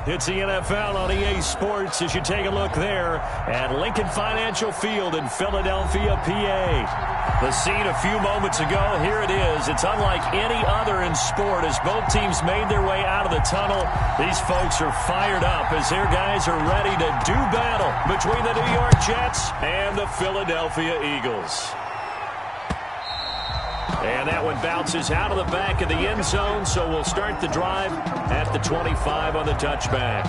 It's the NFL on EA Sports as you take a look there at Lincoln Financial Field in Philadelphia, PA. The scene a few moments ago, here it is. It's unlike any other in sport as both teams made their way out of the tunnel. These folks are fired up as their guys are ready to do battle between the New York Jets and the Philadelphia Eagles. And that one bounces out of the back of the end zone, so we'll start the drive at the 25 on the touchback.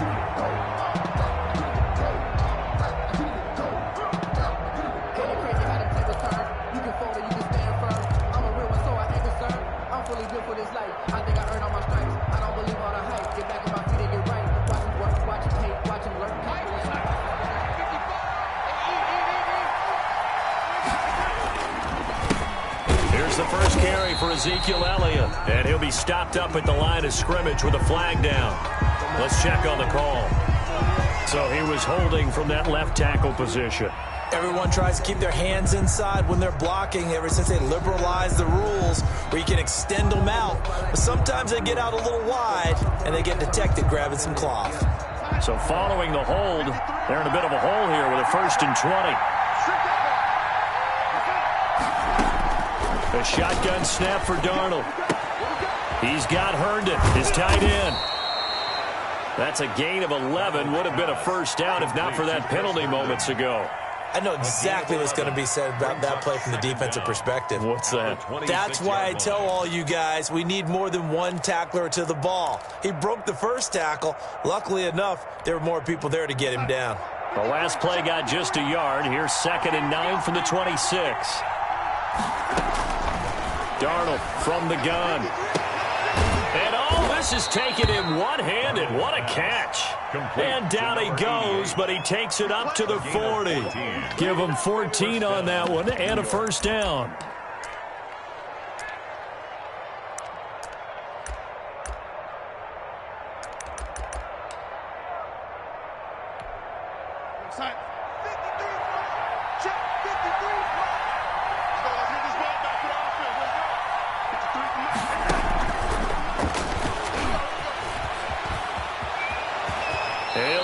The first carry for Ezekiel Elliott, and he'll be stopped up at the line of scrimmage with a flag down. Let's check on the call. So he was holding from that left tackle position. Everyone tries to keep their hands inside when they're blocking ever since they liberalized the rules where you can extend them out. But sometimes they get out a little wide, and they get detected grabbing some cloth. So following the hold, they're in a bit of a hole here with a 1st and 20. A shotgun snap for Darnold. He's got Herndon, his tight end. That's a gain of 11. Would have been a first down if not for that penalty moments ago. I know exactly what's going to be said about that play from the defensive perspective. What's that? That's why I tell all you guys we need more than one tackler to the ball. He broke the first tackle. Luckily enough, there were more people there to get him down. The last play got just a yard. Here's 2nd and 9 from the 26. Darnold from the gun. And all this is taken in one-handed. What a catch. And down he goes, but he takes it up to the 40. Give him 14 on that one and a first down.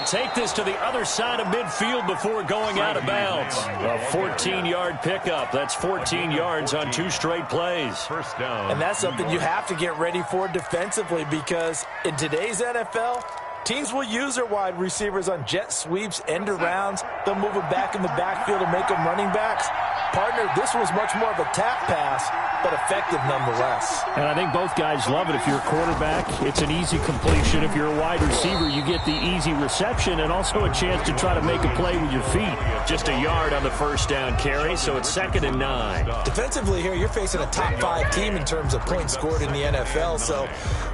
Take this to the other side of midfield before going out of bounds. A 14-yard pickup. That's 14 yards on 2 straight plays. First down. And that's something you have to get ready for defensively because in today's NFL, teams will use their wide receivers on jet sweeps, end arounds. They'll move them back in the backfield and make them running backs. Partner, this was much more of a tap pass, but effective nonetheless. And I think both guys love it. If you're a quarterback, it's an easy completion. If you're a wide receiver, you get the easy reception and also a chance to try to make a play with your feet. Just a yard on the first down carry, so it's 2nd and 9. Defensively here, you're facing a top 5 team in terms of points scored in the NFL, so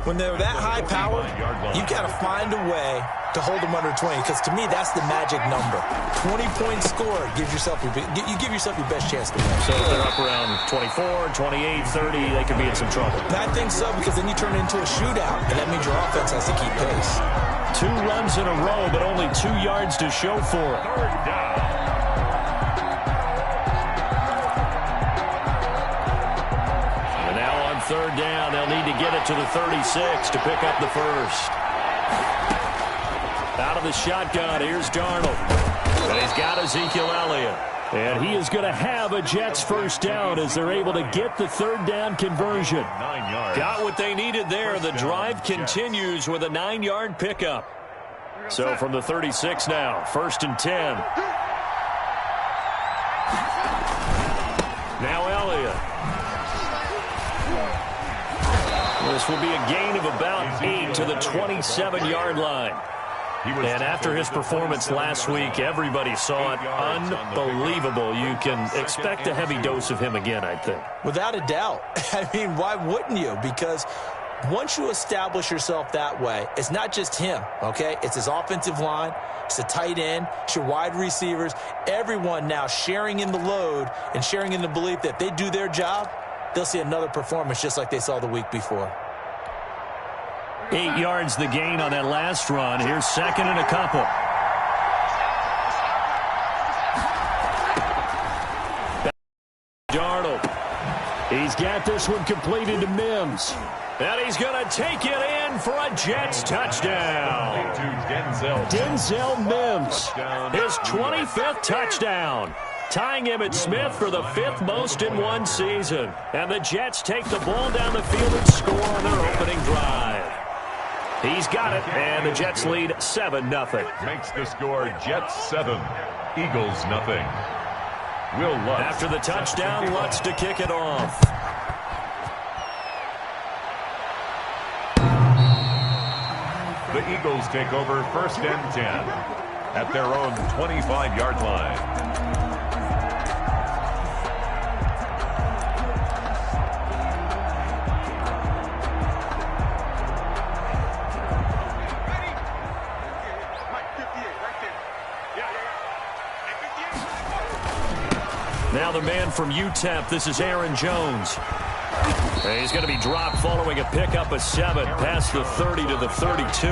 when they're that high powered, you've got to find a way to hold them under 20, because to me, that's the magic number. 20 points scored, you give yourself your best chance to win. So if they're up around 24, 28, 30, they could be in some trouble. I think so, because then you turn it into a shootout, and that means your offense has to keep pace. 2 runs in a row, but only 2 yards to show for it. Third down. And now on 3rd down, they'll need to get it to the 36 to pick up the first. Out of the shotgun, here's Darnold. And he's got Ezekiel Elliott. And he is going to have a Jets first down as they're able to get the 3rd down conversion. 9 yards. Got what they needed there. The drive continues with a 9-yard pickup. So from the 36 now, 1st and 10. Now Elliott. This will be a gain of about 8 to the 27-yard line. And after his performance last week, everybody saw it. Unbelievable. You can expect a heavy dose of him again, I think. Without a doubt. I mean, why wouldn't you? Because once you establish yourself that way, it's not just him, okay? It's his offensive line. It's the tight end. It's your wide receivers. Everyone now sharing in the load and sharing in the belief that if they do their job, they'll see another performance just like they saw the week before. 8 yards the gain on that last run. Here's 2nd and a couple. Darnold. He's he's got this one completed to Mims. And he's going to take it in for a Jets touchdown. Denzel Mims, his 25th touchdown, tying him at Smith for the 5th most in one season. And the Jets take the ball down the field and score on their opening drive. He's got it, and the Jets lead 7-0. Makes the score Jets 7, Eagles 0. Will Lutz. After the touchdown, Lutz to kick it off. The Eagles take over 1st and 10 at their own 25-yard line. Now the man from UTEP, this is Aaron Jones. He's going to be dropped following a pickup of 7 past the 30 to the 32.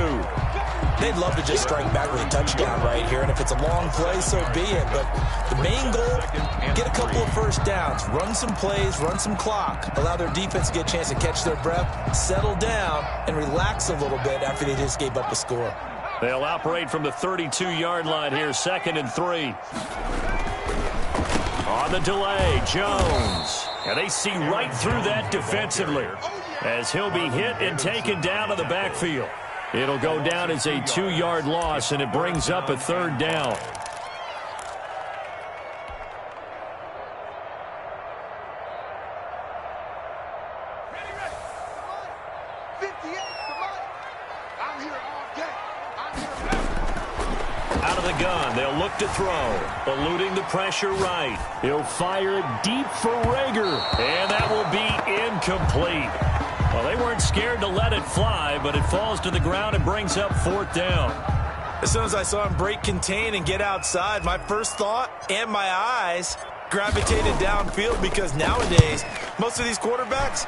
They'd love to just strike back with a touchdown right here, and if it's a long play, so be it. But the main goal, get a couple of first downs, run some plays, run some clock, allow their defense to get a chance to catch their breath, settle down, and relax a little bit after they just gave up a score. They'll operate from the 32-yard line here, 2nd and 3. On the delay, Jones. And they see right through that defensively as he'll be hit and taken down to the backfield. It'll go down as a 2-yard loss, and it brings up a 3rd down. Out of the gun, they'll look to throw. Eluding the pressure right. He'll fire it deep for Rager. And that will be incomplete. Well, they weren't scared to let it fly, but it falls to the ground and brings up 4th down. As soon as I saw him break contain and get outside, my first thought and my eyes gravitated downfield, because nowadays, most of these quarterbacks,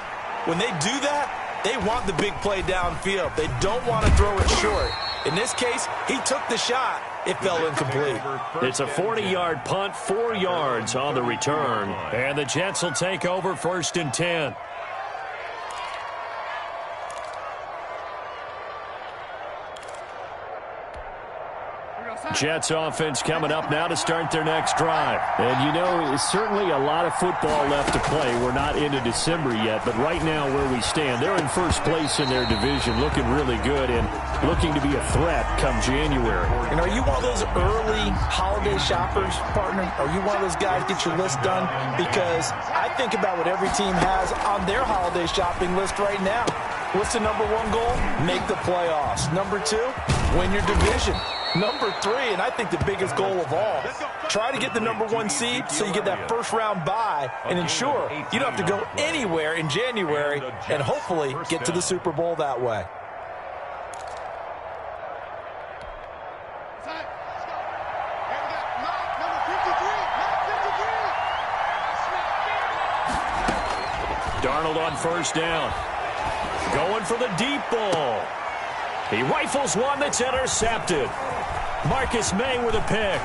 when they do that, they want the big play downfield. They don't want to throw it short. In this case, he took the shot. It fell incomplete. It's a 40-yard punt, 4 yards on the return. And the Jets will take over 1st and 10. Jets offense coming up now to start their next drive. And, you know, certainly a lot of football left to play. We're not into December yet, but right now where we stand, they're in first place in their division, looking really good and looking to be a threat come January. And are you one of those early holiday shoppers, partner? Are you one of those guys get your list done? Because I think about what every team has on their holiday shopping list right now. What's the number 1 goal? Make the playoffs. Number 2, win your division. Number 3, and I think the biggest goal of all, try to get the number 1 seed so you get that first-round bye and ensure you don't have to go anywhere in January and hopefully get to the Super Bowl that way. Darnold on 1st down. Going for the deep ball. He rifles one that's intercepted. Marcus May with a pick.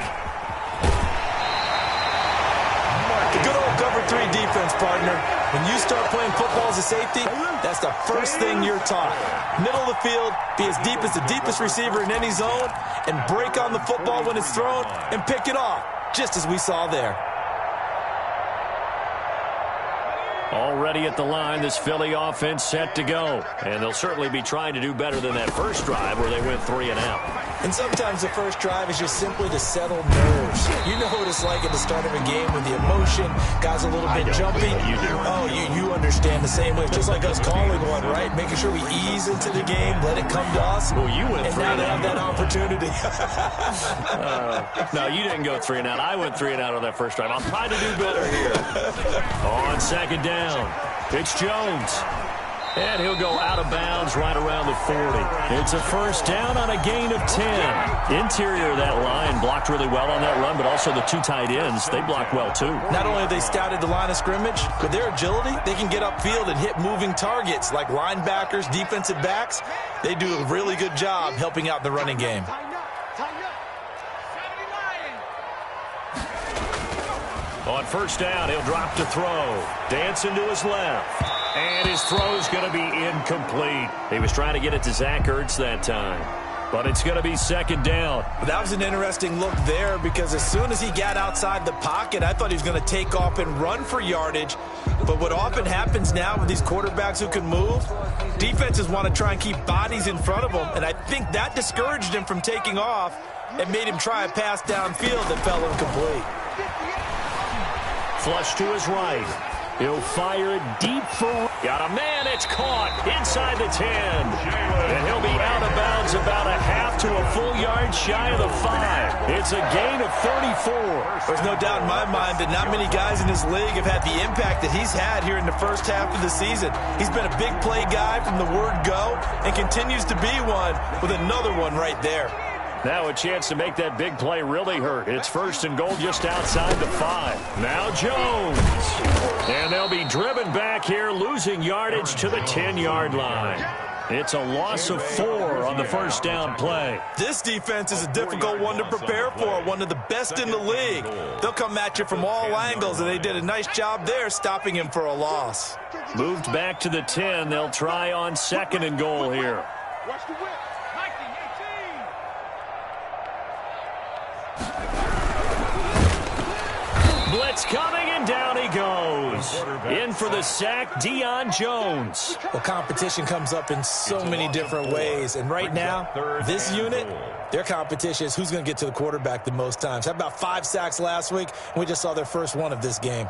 The good old cover 3 defense, partner. When you start playing football as a safety, that's the first thing you're taught. Middle of the field, be as deep as the deepest receiver in any zone, and break on the football when it's thrown and pick it off, just as we saw there. Already at the line, this Philly offense set to go. And they'll certainly be trying to do better than that first drive where they went 3 and out. And sometimes the first drive is just simply to settle nerves. You know what it's like at the start of a game with the emotion, guys a little bit jumpy. You do. Oh, you understand the same way. Just like us calling one, right? Making sure we ease into the game, let it come to us. Well, you went 3 and and now they out. have that opportunity. No, you didn't go 3 and out. I went 3 and out on that first drive. I'll try to do better here. On 2nd down, it's Jones. And he'll go out of bounds right around the 40. It's a first down on a gain of 10. Interior of that line blocked really well on that run, but also the 2 tight ends, they blocked well too. Not only have they scouted the line of scrimmage, with their agility, they can get upfield and hit moving targets like linebackers, defensive backs. They do a really good job helping out the running game. On first down, he'll drop to throw. Dancing to his left. And his throw's going to be incomplete. He was trying to get it to Zach Ertz that time. But it's going to be second down. That was an interesting look there because as soon as he got outside the pocket, I thought he was going to take off and run for yardage. But what often happens now with these quarterbacks who can move, defenses want to try and keep bodies in front of them. And I think that discouraged him from taking off and made him try a pass downfield that fell incomplete. Flush to his right. He'll fire it deep for... Got a man, it's caught inside the 10. And he'll be out of bounds about a half to a full yard shy of the 5. It's a gain of 34. There's no doubt in my mind that not many guys in this league have had the impact that he's had here in the first half of the season. He's been a big play guy from the word go and continues to be one with another one right there. Now a chance to make that big play really hurt. It's first and goal just outside the 5. Now Jones. And they'll be driven back here, losing yardage to the 10-yard line. It's a loss of 4 on the first down play. This defense is a difficult one to prepare for, one of the best in the league. They'll come at you from all angles, and they did a nice job there stopping him for a loss. Moved back to the 10. They'll try on second and goal here. Watch the whip. Blitz coming, and down he goes. In for the sack, Deion Jones. Well, competition comes up in so many different ways. And right now, this unit, their competition is who's going to get to the quarterback the most times. Had about 5 sacks last week, and we just saw their first one of this game.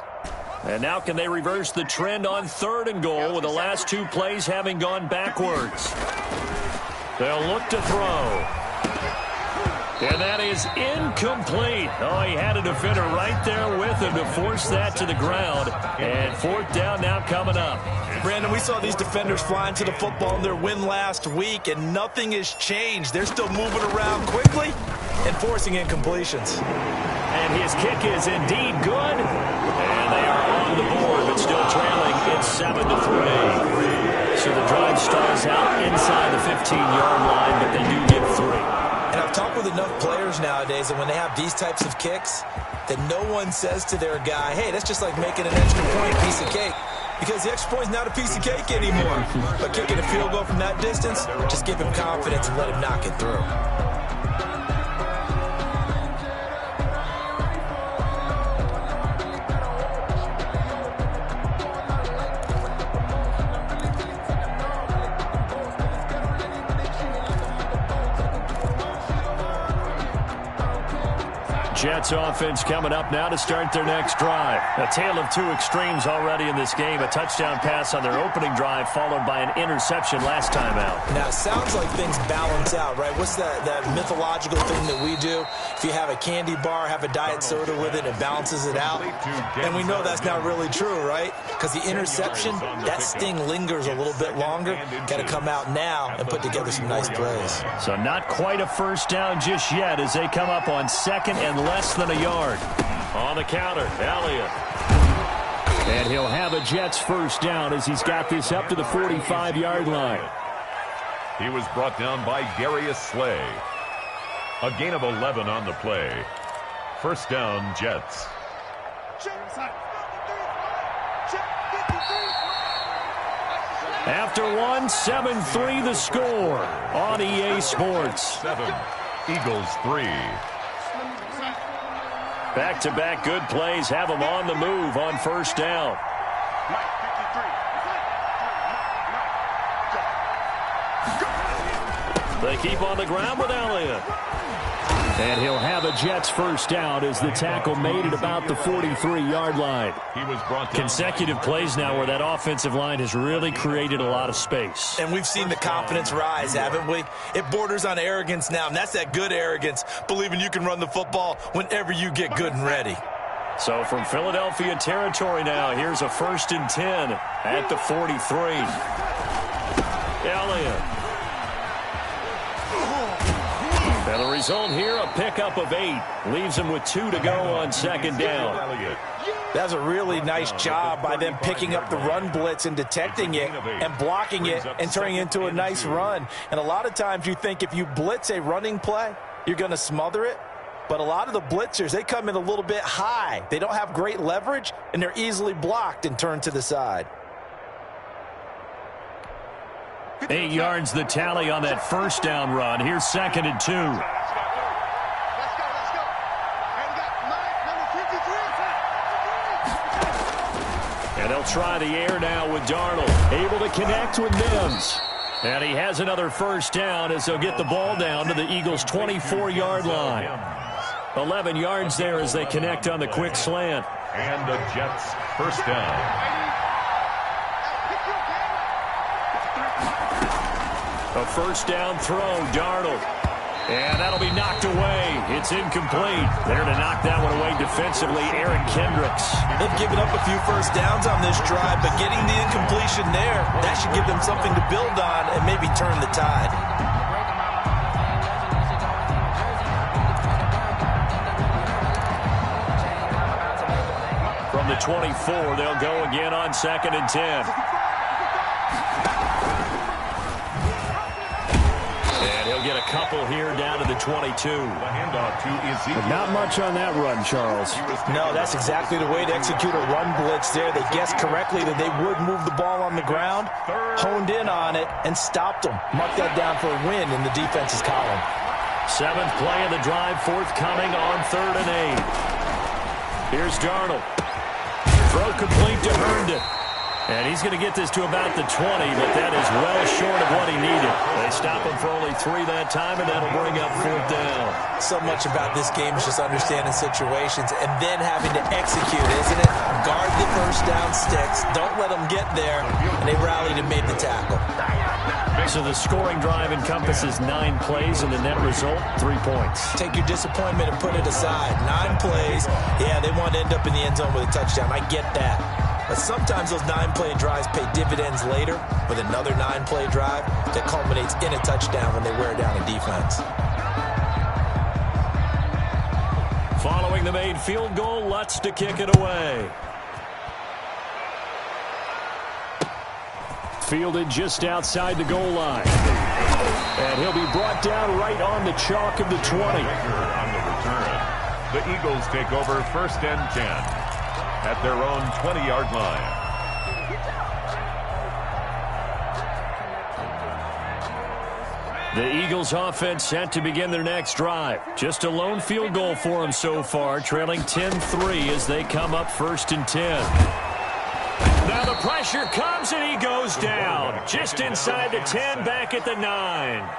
And now can they reverse the trend on third and goal with the last 2 plays having gone backwards? They'll look to throw. And that is incomplete. Oh, he had a defender right there with him to force that to the ground. And fourth down now coming up. Brandon, we saw these defenders flying to the football in their win last week, and nothing has changed. They're still moving around quickly and forcing incompletions. And his kick is indeed good. And they are on the board, but still trailing. It's 7-3. So the drive stalls out inside the 15-yard line, but they do get 3. And I've talked with enough players nowadays that when they have these types of kicks, that no one says to their guy, hey, that's just like making an extra point piece of cake. Because the extra point is not a piece of cake anymore. But kicking a field goal from that distance, just give him confidence and let him knock it through. Jets offense coming up now to start their next drive. A tale of 2 extremes already in this game. A touchdown pass on their opening drive followed by an interception last time out. Now, it sounds like things balance out, right? What's that mythological thing that we do? If you have a candy bar, have a diet soda with it, it balances it out. And we know that's not really true, right? Because the interception, that sting lingers a little bit longer. Got to come out now and put together some nice plays. So not quite a first down just yet as they come up on second and less than a yard. On the counter, Elliott. And he'll have a Jets first down as he's got this up to the 45-yard line. He was brought down by Darius Slay. A gain of 11 on the play. First down, Jets. After 1, 7-3 the score on EA Sports. 7, Eagles 3. Back-to-back good plays have them on the move on first down. They keep on the ground with Elliott. And he'll have a Jets first down as the tackle made at about the 43-yard line. He was brought down. Consecutive plays now where that offensive line has really created a lot of space. And we've seen the confidence rise, haven't we? It borders on arrogance now, and that's that good arrogance, believing you can run the football whenever you get good and ready. So from Philadelphia territory now, here's a 1st and 10 at the 43. Elliott. And the result here, a pickup of 8. Leaves him with 2 to go on second down. That's a really nice job by them picking up the run blitz and detecting it and blocking it and turning it into a nice run. And a lot of times you think if you blitz a running play, you're going to smother it. But a lot of the blitzers, they come in a little bit high. They don't have great leverage, and they're easily blocked and turned to the side. 8 yards the tally on that first down run. Here's 2nd and 2. And they'll try the air now with Darnold. Able to connect with Mims. And he has another first down as they'll get the ball down to the Eagles' 24-yard line. 11 yards there as they connect on the quick slant. And the Jets first down. A first down throw, Darnold. And that'll be knocked away. It's incomplete. There to knock that one away defensively, Aaron Kendricks. They've given up a few first downs on this drive, but getting the incompletion there, that should give them something to build on and maybe turn the tide. From the 24, they'll go again on 2nd and 10. Get a couple here down to the 22. The handoff to Ezekiel. Not much on that run, Charles. No, that's exactly the way to execute a run blitz there. They guessed correctly that they would move the ball on the ground, honed in on it, and stopped them. Mark that down for a win in the defense's column. 7th play of the drive, forthcoming on 3rd and 8. Here's Darnold. Throw complete to Herndon. And he's going to get this to about the 20, but that is well short of what he needed. They stop him for only 3 that time, and that'll bring up 4th down. So much about this game is just understanding situations and then having to execute, isn't it? Guard the first down sticks. Don't let them get there. And they rallied and made the tackle. So the scoring drive encompasses 9 plays, and the net result, 3 points. Take your disappointment and put it aside. 9 plays. Yeah, they want to end up in the end zone with a touchdown. I get that. But sometimes those 9-play drives pay dividends later with another 9-play drive that culminates in a touchdown when they wear down a defense. Following the made field goal, Lutz to kick it away. Fielded just outside the goal line. And he'll be brought down right on the chalk of the 20. On the return, the Eagles take over 1st and 10. At their own 20-yard line. The Eagles offense set to begin their next drive. Just a lone field goal for them so far, trailing 10-3 as they come up 1st and 10. Now the pressure comes and he goes down. Just inside the 10, back at the 9.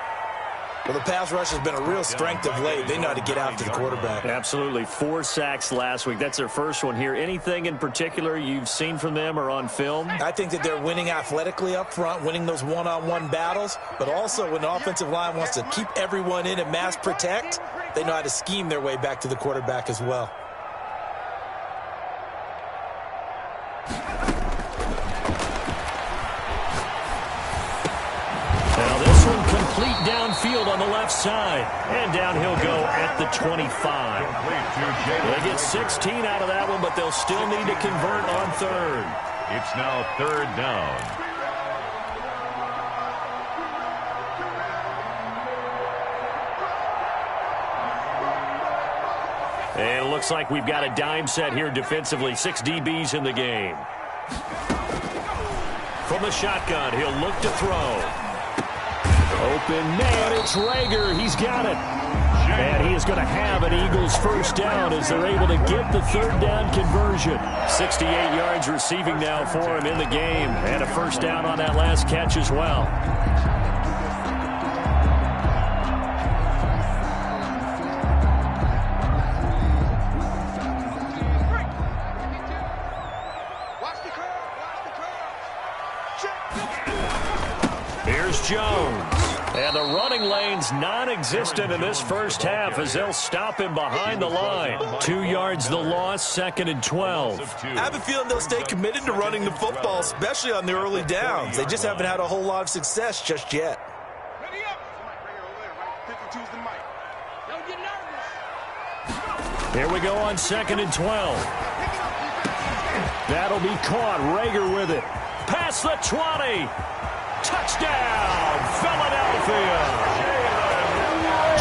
Well, the pass rush has been a real strength of late. They know how to get after the quarterback. Absolutely. 4 sacks last week. That's their first one here. Anything in particular you've seen from them or on film? I think that they're winning athletically up front, winning those one-on-one battles, but also when the offensive line wants to keep everyone in and mass protect, they know how to scheme their way back to the quarterback as well. Complete downfield on the left side. And down he'll go at the 25. They get 16 out of that one, but they'll still need to convert on 3rd. It's now 3rd down. And it looks like we've got a dime set here defensively. 6 DBs in the game. From the shotgun, he'll look to throw. Open man, it's Rager. He's got it. And he is going to have an Eagles first down as they're able to get the 3rd down conversion. 68 yards receiving now for him in the game. And a first down on that last catch as well. Here's Jones. And the running lane's non-existent in this first half as they'll stop him behind the line. 2 yards the loss, 2nd and 12. I have a feeling they'll stay committed to running the football, especially on the early downs. They just haven't had a whole lot of success just yet. Here we go on 2nd and 12. That'll be caught. Rager with it. Past the 20. Touchdown, Philadelphia.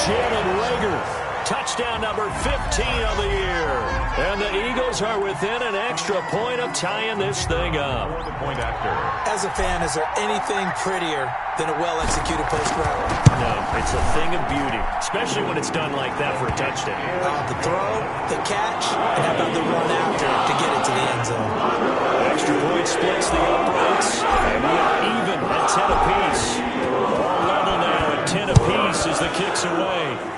Jalen Rager Touchdown number 15 of the year. And the Eagles are within an extra point of tying this thing up. As a fan, is there anything prettier than a well-executed post route? No, it's a thing of beauty, especially when it's done like that for a touchdown. The throw, the catch, and how about the run after to get it to the end zone? Extra point splits the uprights, and we are even at 10 apiece. All level now at 10 apiece as the kick's away.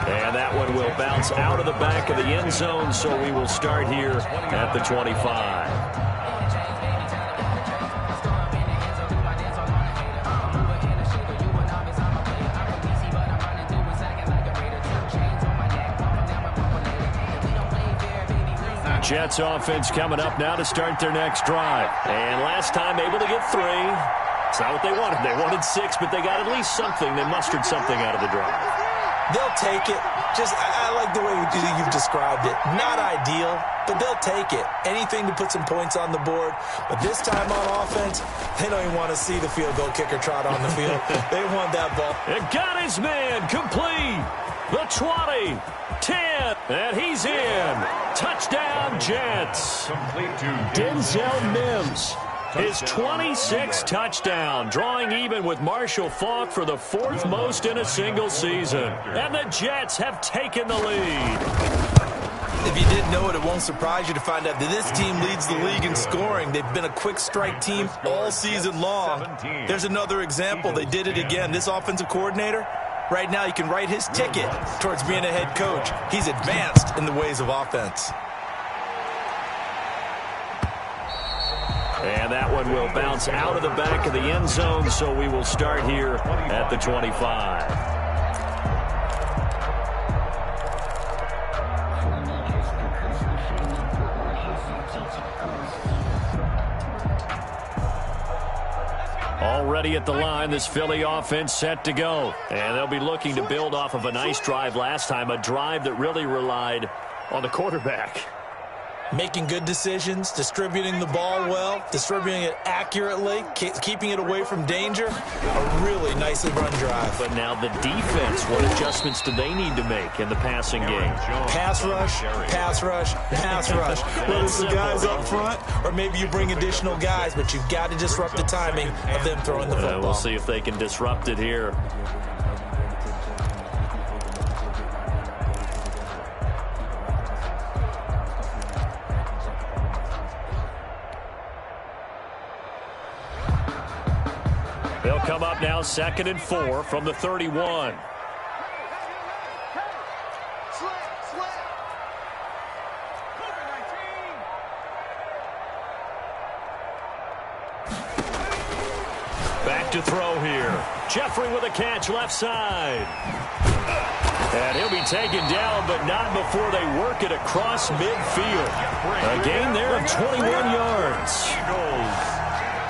And that one will bounce out of the back of the end zone, so we will start here at the 25. Jets offense coming up now to start their next drive. And last time able to get 3. It's not what they wanted. They wanted 6, but they got at least something. They mustered something out of the drive. They'll take it. I like the way you've described it. Not ideal, but they'll take it. Anything to put some points on the board. But this time on offense, they don't even want to see the field goal kicker trot on the field. They want that ball. It got his man complete. The 20, 10, and he's in. Touchdown, Jets. Complete to Denzel Mims. His 26th touchdown, drawing even with Marshall Faulk for the 4th most in a single season. And the Jets have taken the lead. If you didn't know it, it won't surprise you to find out that this team leads the league in scoring. They've been a quick strike team all season long. There's another example. They did it again. This offensive coordinator, right now, you can write his ticket towards being a head coach. He's advanced in the ways of offense. And that one will bounce out of the back of the end zone, so we will start here at the 25. Already at the line, this Philly offense set to go. And they'll be looking to build off of a nice drive last time, a drive that really relied on the quarterback. Making good decisions, distributing the ball well, distributing it accurately, keeping it away from danger. A really nicely run drive. But now the defense, what adjustments do they need to make in the passing game? Pass rush, pass rush, pass rush. Whether it's the guys up front or maybe you bring additional guys, but you've got to disrupt the timing of them throwing the football. We'll see if they can disrupt it here. They'll come up now 2nd and 4 from the 31. Back to throw here. Jeffrey with a catch left side. And he'll be taken down, but not before they work it across midfield. A gain there of 21 yards.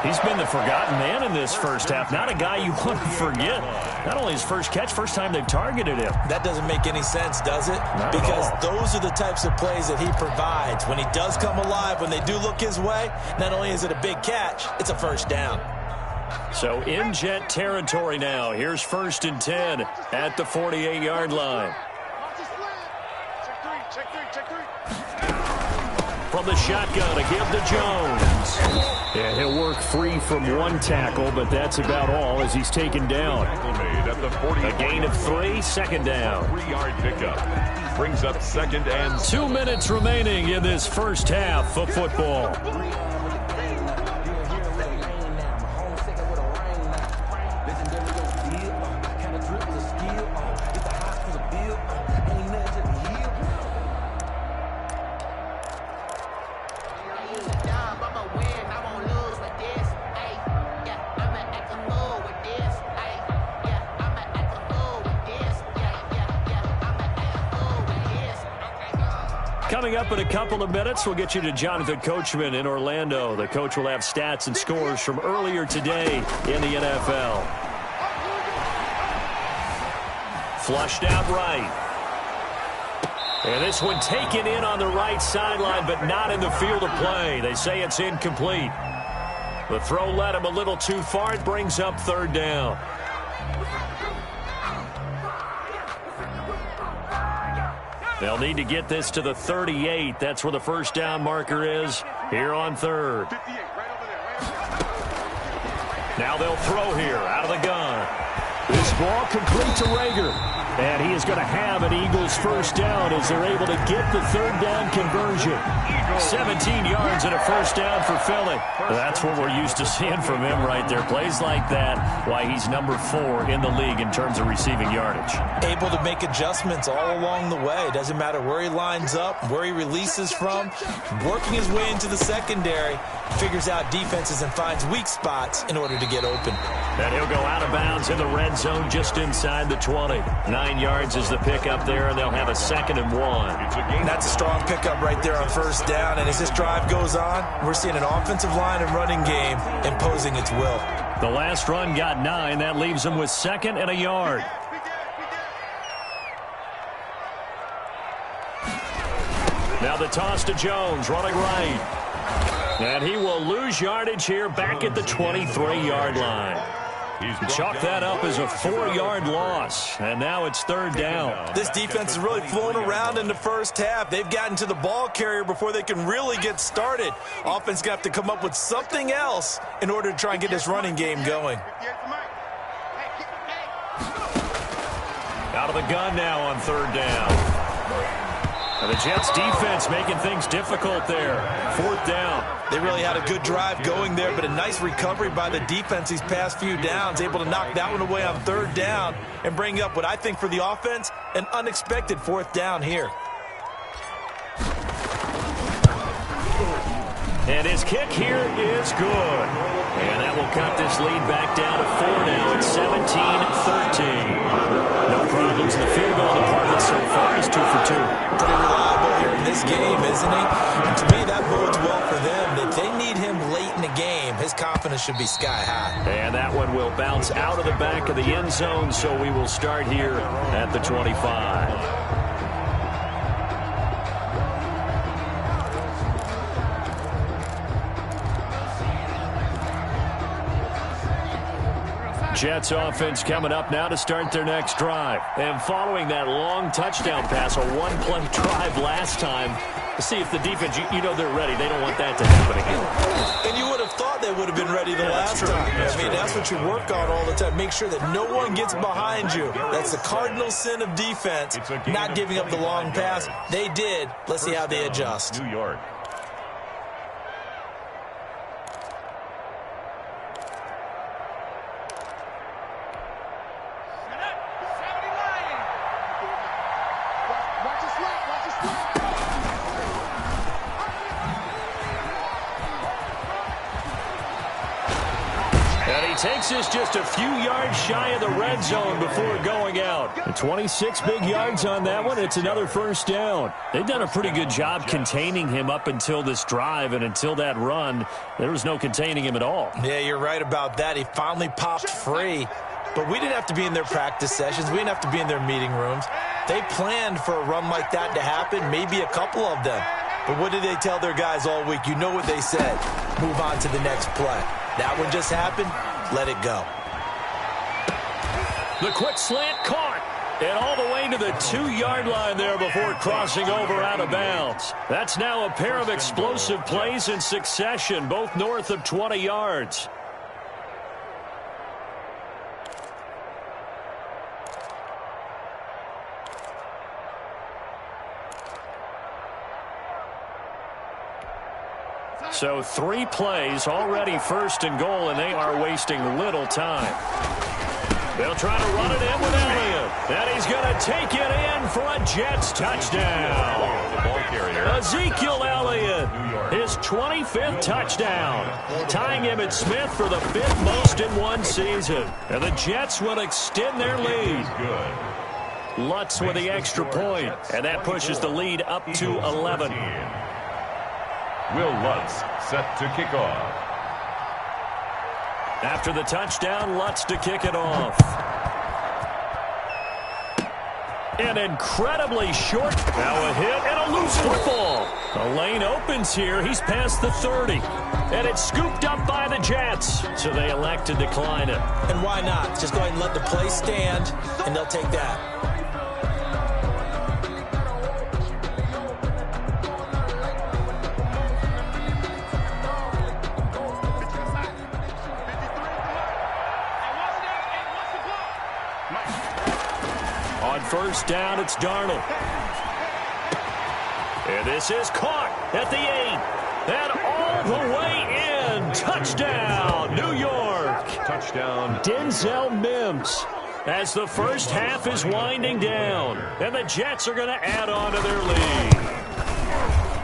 He's been the forgotten man in this first half. Not a guy you want to forget. Not only his first catch, first time they've targeted him. That doesn't make any sense, does it? Because those are the types of plays that he provides. When he does come alive, when they do look his way, not only is it a big catch, it's a first down. So in Jet territory now. Here's 1st and 10 at the 48-yard line. From the shotgun, a give to Jones. And he'll work free from one tackle, but that's about all as he's taken down. A gain of 3, 2nd down. 3-yard pickup brings up 2nd and 2 minutes remaining in this first half of football. Coming up in a couple of minutes, we'll get you to Jonathan Coachman in Orlando. The coach will have stats and scores from earlier today in the NFL. Flushed out right. And this one taken in on the right sideline, but not in the field of play. They say it's incomplete. The throw led him a little too far. It brings up 3rd down. They'll need to get this to the 38. That's where the first down marker is here on third. Now they'll throw here out of the gun. This ball complete to Rager. And he is going to have an Eagles first down as they're able to get the third down conversion. 17 yards and a first down for Philly. That's what we're used to seeing from him right there. Plays like that, why he's number 4 in the league in terms of receiving yardage. Able to make adjustments all along the way. Doesn't matter where he lines up, where he releases from. Working his way into the secondary, figures out defenses and finds weak spots in order to get open. And he'll go out of bounds in the red zone just inside the 20. 9 yards is the pickup there, and they'll have a 2nd and 1. That's a strong pickup right there on first down. And as this drive goes on, we're seeing an offensive line and running game imposing its will. The last run got 9. That leaves them with 2nd and a yard. Now the toss to Jones, running right. And he will lose yardage here back at the 23-yard line. Chalk that up as a 4-yard loss, and now it's third down. This defense is really flown around in the first half. They've gotten to the ball carrier before they can really get started. Offense going to have to come up with something else in order to try and get this running game going. Out of the gun now on third down. And the Jets defense making things difficult there. Fourth down. They really had a good drive going there, but a nice recovery by the defense these past few downs, able to knock that one away on third down and bring up what I think for the offense, an unexpected fourth down here. And his kick here is good. And that will cut this lead back down to 4 now. It's 17-13. No problems in the field goal department so far. He's 2 for 2. Pretty reliable here in this game, isn't he? And to me, that bodes well for them. If they need him late in the game, his confidence should be sky high. And that one will bounce out of the back of the end zone, so we will start here at the 25. Jets offense coming up now to start their next drive. And following that long touchdown pass, a one-play drive last time, to see if the defense, you know they're ready. They don't want that to happen again. And you would have thought they would have been ready the last time. That's what you work on all the time. Make sure that no one gets behind you. That's the cardinal sin of defense, not giving up the long pass. They did. Let's see how they adjust. New York. Takes us just a few yards shy of the red zone before going out. 26 big yards on that one. It's another first down. They've done a pretty good job containing him up until this drive, and until that run, there was no containing him at all. Yeah, you're right about that. He finally popped free. But we didn't have to be in their practice sessions. We didn't have to be in their meeting rooms. They planned for a run like that to happen, maybe a couple of them. But what did they tell their guys all week? You know what they said. Move on to the next play. That one just happened. Let it go. The quick slant caught. And all the way to the 2-yard line there before crossing over out of bounds. That's now a pair of explosive plays in succession, both north of 20 yards. So 3 plays, already first and goal, and they are wasting little time. They'll try to run it in with Elliott. And he's going to take it in for a Jets touchdown. Ezekiel Elliott, his 25th touchdown, tying Emmitt Smith for the 5th most in one season. And the Jets will extend their lead. Lutz with the extra point, and that pushes the lead up to 11. Will Lutz set to kick off. After the touchdown, Lutz to kick it off. An incredibly short. Now a hit and a loose football. The lane opens here. He's past the 30. And it's scooped up by the Jets. So they elect to decline it. And why not? Just go ahead and let the play stand, and they'll take that. On first down, it's Darnold. And this is caught at the 8. And all the way in. Touchdown, New York. Touchdown. Denzel Mims. As the first half is winding down. And the Jets are going to add on to their lead.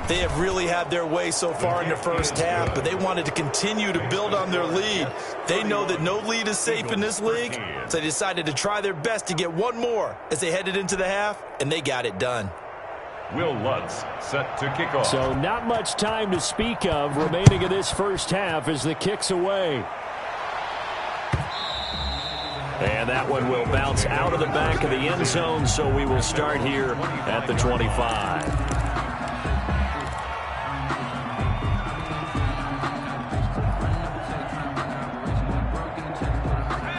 They have really had their way so far in the first half, but they wanted to continue to build on their lead. They know that no lead is safe in this league, so they decided to try their best to get one more as they headed into the half, and they got it done. Will Lutz set to kick off. So not much time to speak of remaining in this first half as the kick's away. And that one will bounce out of the back of the end zone, so we will start here at the 25.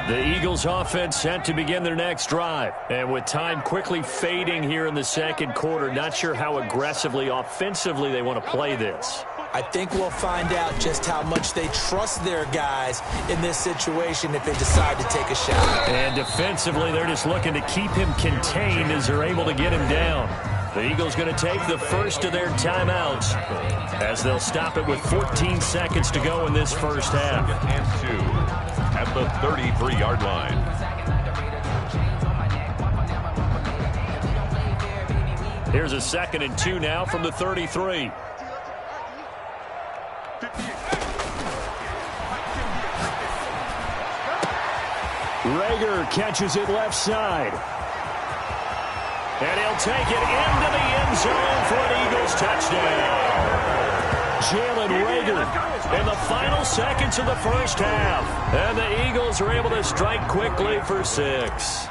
The Eagles offense set to begin their next drive. And with time quickly fading here in the second quarter, not sure how aggressively, offensively they want to play this. I think we'll find out just how much they trust their guys in this situation if they decide to take a shot. And defensively, they're just looking to keep him contained as they're able to get him down. The Eagles going to take the first of their timeouts as they'll stop it with 14 seconds to go in this first half. And 2 at the 33-yard line. Here's a 2nd and 2 now from the 33. Rager catches it left side. And he'll take it into the end zone for an Eagles touchdown. Jalen Rager in the final seconds of the first half. And the Eagles are able to strike quickly for 6.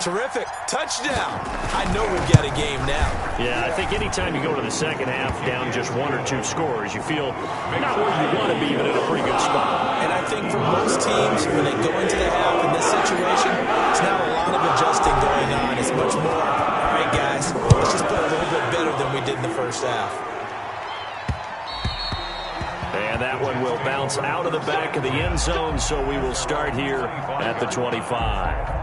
Terrific. Touchdown. I know we've got a game now. Yeah, I think anytime you go to the second half down just 1 or 2 scores, you feel not where you want to be, but in a pretty good spot. And I think for most teams, when they go into the half in this situation, it's not a lot of adjusting going on. It's much more, all right, guys, let's just play a little bit better than we did in the first half. And that one will bounce out of the back of the end zone, so we will start here at the 25.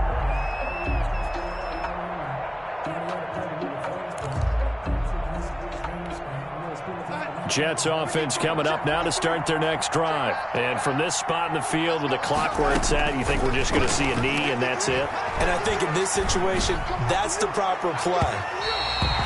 Jets offense coming up now to start their next drive. And from this spot in the field with the clock where it's at, you think we're just going to see a knee and that's it? And I think in this situation, that's the proper play.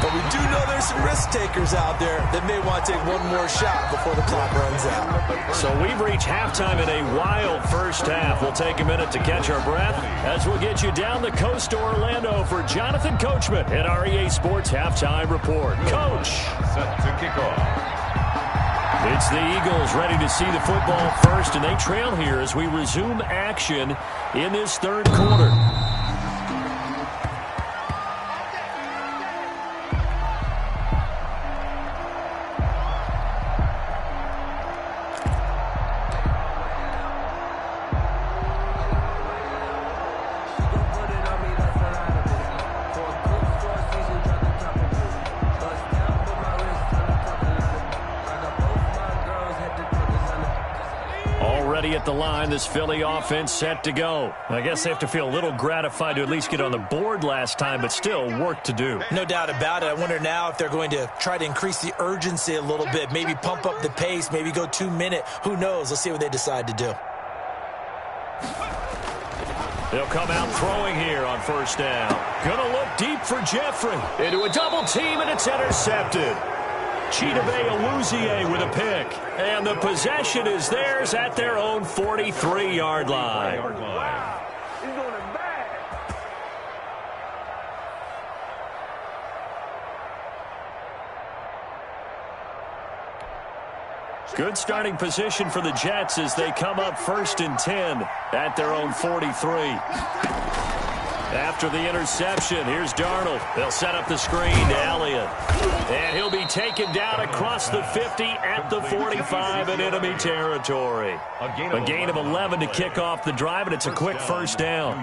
But we do know there's some risk takers out there that may want to take one more shot before the clock runs out. So we've reached halftime in a wild first half. We'll take a minute to catch our breath as we'll get you down the coast to Orlando for Jonathan Coachman at REA Sports Halftime Report. Coach. Set to kick off. It's the Eagles ready to see the football first, and they trail here as we resume action in this third quarter. At the line, this Philly offense set to go. I guess they have to feel a little gratified to at least get on the board last time, but still work to do. No doubt about it. I wonder now if they're going to try to increase the urgency a little bit, maybe pump up the pace, maybe go 2-minute. Who knows? Let's see what they decide to do. They'll come out throwing here on first down. Gonna look deep for Jeffrey. Into a double team, and it's intercepted. Chidobe Awuzie with a pick. And the possession is theirs at their own 43-yard line. Good starting position for the Jets as they come up 1st and 10 at their own 43. After the interception, here's Darnold. They'll set up the screen to Elliott. And he'll be taken down across the 50 at the 45 in enemy territory. A gain of 11 to kick off the drive, and it's a quick first down.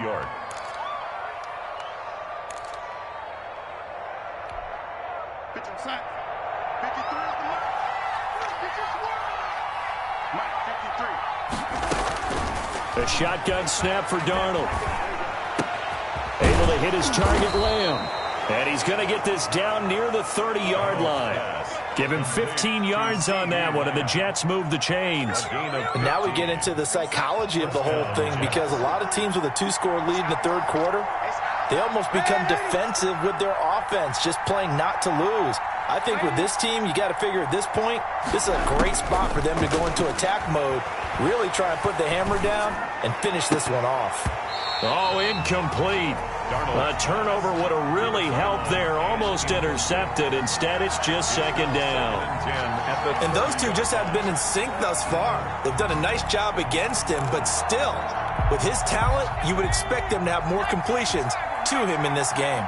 A shotgun snap for Darnold. Able to hit his target, Lamb. And he's going to get this down near the 30-yard line. Give him 15 yards on that one, and the Jets move the chains. And now we get into the psychology of the whole thing, because a lot of teams with a 2-score lead in the third quarter, they almost become defensive with their offense, just playing not to lose. I think with this team, you got to figure at this point, this is a great spot for them to go into attack mode, really try and put the hammer down and finish this one off. Oh, incomplete. A turnover would have really helped there. Almost intercepted. Instead, it's just second down. And those two just have been in sync thus far. They've done a nice job against him, but still, with his talent, you would expect them to have more completions to him in this game.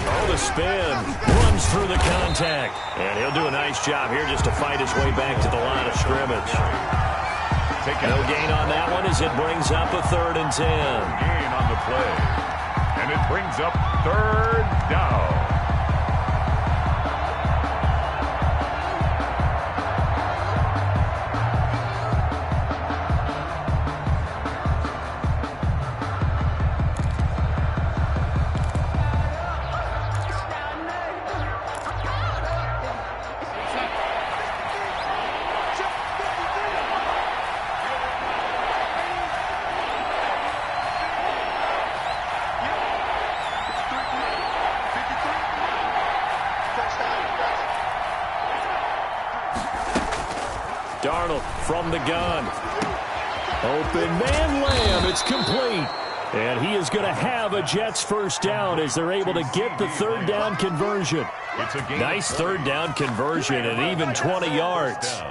Oh, the spin. Runs through the contact. And he'll do a nice job here just to fight his way back to the line of scrimmage. No gain on that one as it brings up a 3rd and 10. Gain on the play. And it brings up 3rd down. Darnold from the gun. Open man, Lamb. It's complete. And he is going to have a Jets first down as they're able to get the 3rd down conversion. Nice 3rd down conversion and even 20 yards.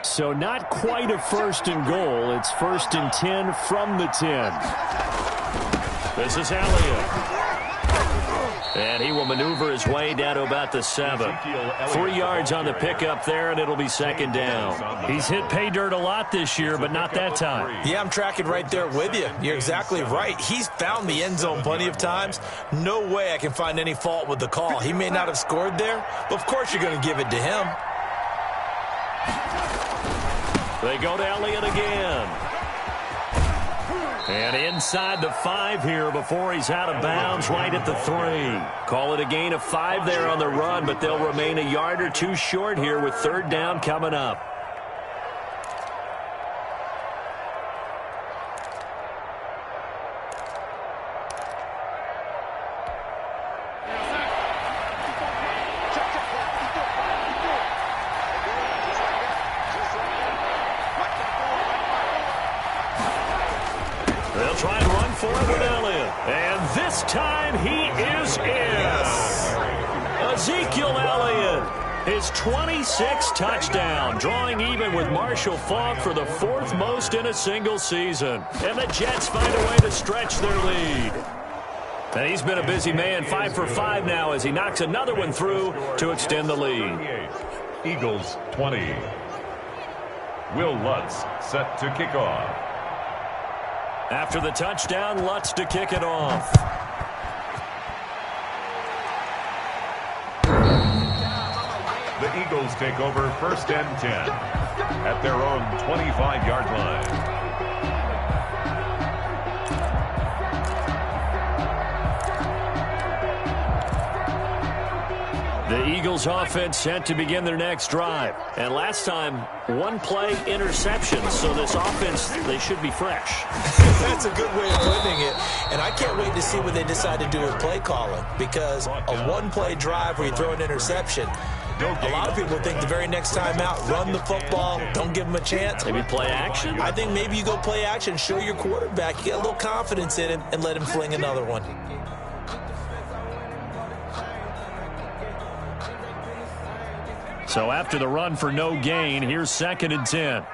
So not quite a 1st and goal. It's 1st and 10 from the 10. This is Elliott. And he will maneuver his way down to about the 7. 3 yards on the pickup there, and it'll be second down. He's hit pay dirt a lot this year, but not that time. Yeah, I'm tracking right there with you. You're exactly right. He's found the end zone plenty of times. No way I can find any fault with the call. He may not have scored there, but of course you're going to give it to him. They go to Elliott again. And inside the 5 here before he's out of bounds right at the 3. Call it a gain of 5 there on the run, but they'll remain a yard or 2 short here with 3rd down coming up. They'll try and run for it with Elliott. And this time he is in. Ezekiel Elliott, his 26th touchdown, drawing even with Marshall Faulk for the 4th most in a single season. And the Jets find a way to stretch their lead. And he's been a busy man, 5 for 5 now as he knocks another one through to extend the lead. Eagles 20. Will Lutz set to kick off. After the touchdown, Lutz to kick it off. The Eagles take over 1st and 10 at their own 25-yard line. The Eagles offense set to begin their next drive. And last time, 1 play interception. So this offense, they should be fresh. That's a good way of putting it. And I can't wait to see what they decide to do with play calling. Because a 1-play drive where you throw an interception, a lot of people think the very next time out, run the football, don't give them a chance. Maybe play action? I think maybe you go play action, show your quarterback, you get a little confidence in him, and let him fling another one. So after the run for no gain, here's 2nd and 10.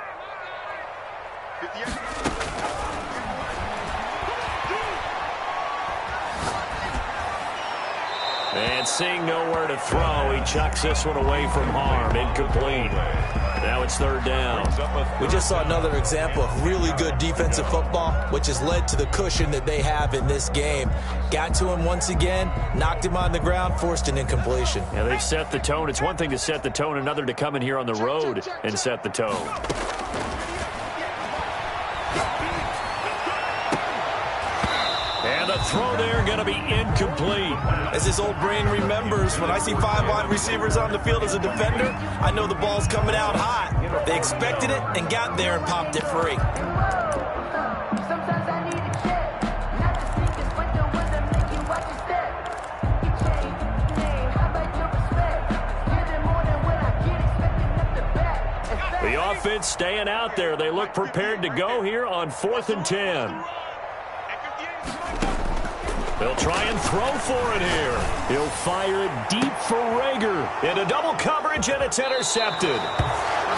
And seeing nowhere to throw, he chucks this one away from harm. Incomplete. Now it's third down. We just saw another example of really good defensive football, which has led to the cushion that they have in this game. Got to him once again, knocked him on the ground, forced an incompletion. Yeah, they've set the tone. It's one thing to set the tone, another to come in here on the road and set the tone. And the throw there going to be incomplete. As his old brain remembers, when I see 5 wide receivers on the field as a defender, I know the ball's coming out hot. They expected it and got there and popped it free. The offense staying out there. They look prepared to go here on 4th and 10. They'll try and throw for it here. He'll fire it deep for Rager. Into double coverage, and it's intercepted.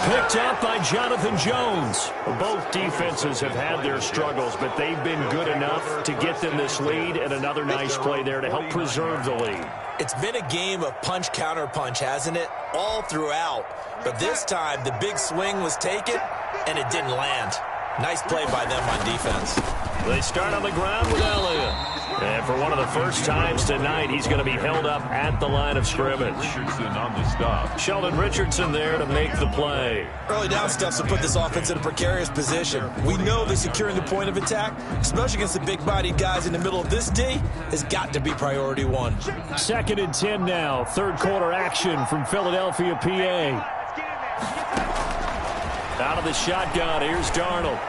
Picked up by Jonathan Jones. Both defenses have had their struggles, but they've been good enough to get them this lead, and another nice play there to help preserve the lead. It's been a game of punch-counter-punch, hasn't it? All throughout. But this time, the big swing was taken, and it didn't land. Nice play by them on defense. They start on the ground with Elliott. And for one of the first times tonight, he's going to be held up at the line of scrimmage. Richardson on the stop. Sheldon Richardson there to make the play. Early down stuffs to put this offense in a precarious position. We know that securing the point of attack, especially against the big-bodied guys in the middle of this D, has got to be priority one. 2nd and 10 now. Third quarter action from Philadelphia, PA. Out of the shotgun, here's Darnold.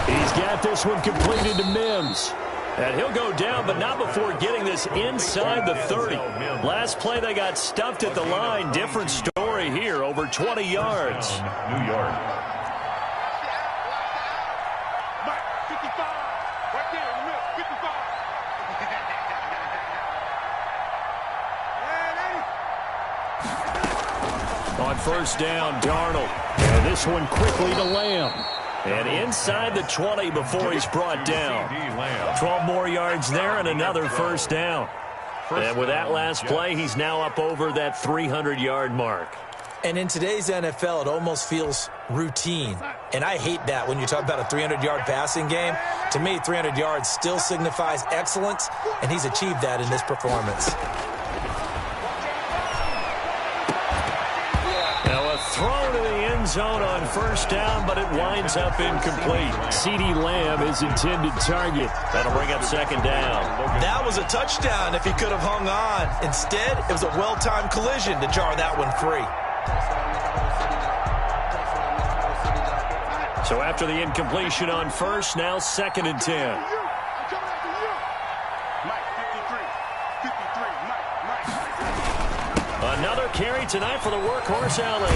He's got this one completed to Mims. And he'll go down, but not before getting this inside the 30. Last play, they got stuffed at the line. Different story here, over 20 yards. New York. On first down, Darnold. And this one quickly to Lamb. And inside the 20 before he's brought down. 12 more yards there and another first down. And with that last play, he's now up over that 300-yard mark. And in today's NFL, it almost feels routine. And I hate that when you talk about a 300-yard passing game. To me, 300 yards still signifies excellence, and he's achieved that in this performance. Throw to the end zone on first down, but it winds up incomplete. CeeDee Lamb is intended target. That'll bring up second down. That was a touchdown if he could have hung on. Instead, it was a well-timed collision to jar that one free. So after the incompletion on first, now 2nd and 10. Another carry tonight for the workhorse Elliott.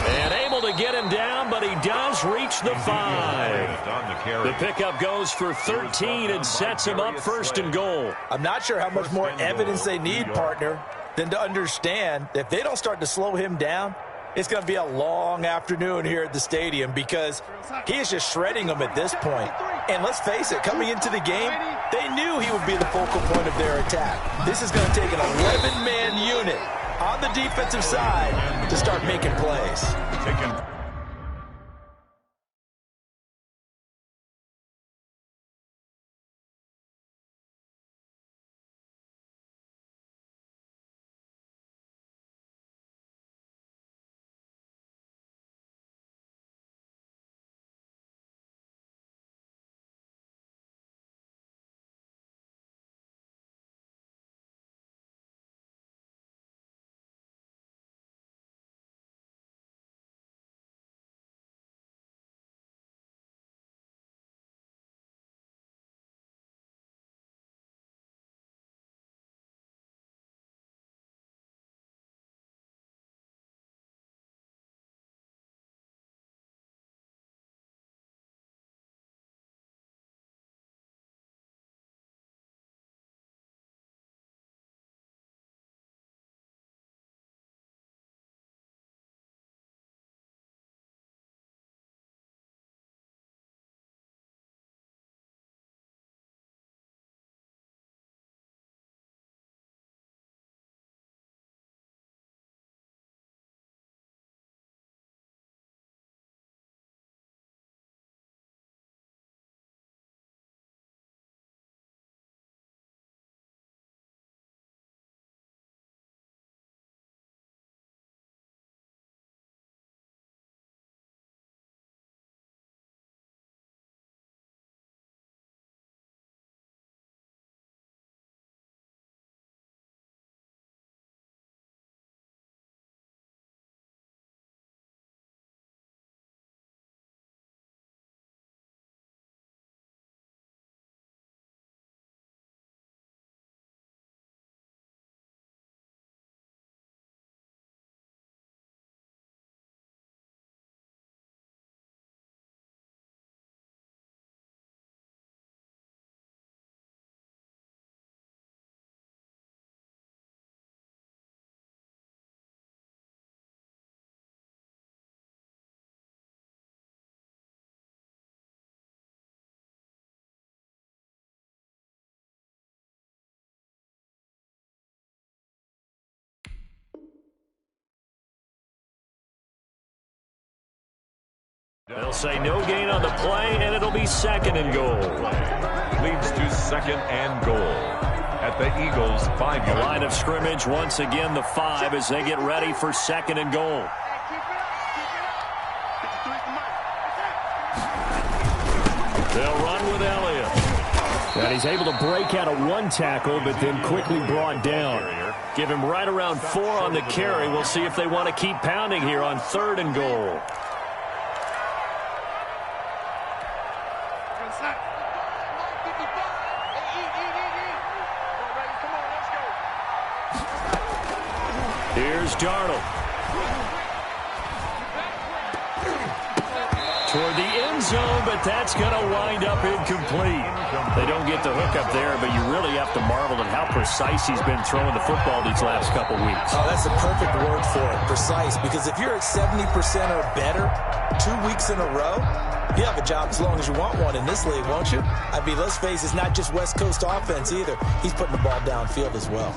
And able to get him down, but he does reach the 5. The pickup goes for 13 and sets him up 1st and goal. I'm not sure how much more evidence they need, partner, than to understand that if they don't start to slow him down, it's going to be a long afternoon here at the stadium because he is just shredding them at this point. And let's face it, coming into the game, they knew he would be the focal point of their attack. This is going to take an 11-man unit on the defensive side to start making plays. They'll say no gain on the play, and it'll be 2nd and goal. Leads to 2nd and goal at the Eagles' 5-yard line. Line of scrimmage once again the 5 as they get ready for 2nd and goal. They'll run with Elliott. And he's able to break out of 1 tackle, but then quickly brought down. Give him right around 4 on the carry. We'll see if they want to keep pounding here on 3rd and goal. Here's Darnold. Toward the end zone, but that's going to wind up incomplete. They don't get the hook up there, but you really have to marvel at how precise he's been throwing the football these last couple weeks. Oh, that's the perfect word for it, precise, because if you're at 70% or better 2 weeks in a row, you have a job as long as you want one in this league, won't you? I mean, let's face it, it's not just West Coast offense either. He's putting the ball downfield as well.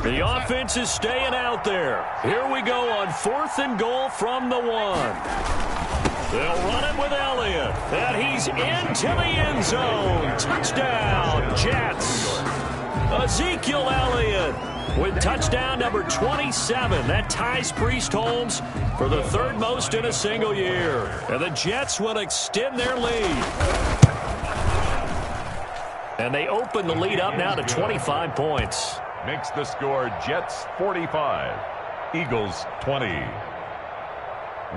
The offense is staying out there. Here we go on 4th and goal from the 1. They'll run it with Elliott. And he's into the end zone. Touchdown, Jets. Ezekiel Elliott with touchdown number 27. That ties Priest Holmes for the 3rd most in a single year. And the Jets will extend their lead. And they open the lead up now to 25 points. Makes the score Jets 45, Eagles 20.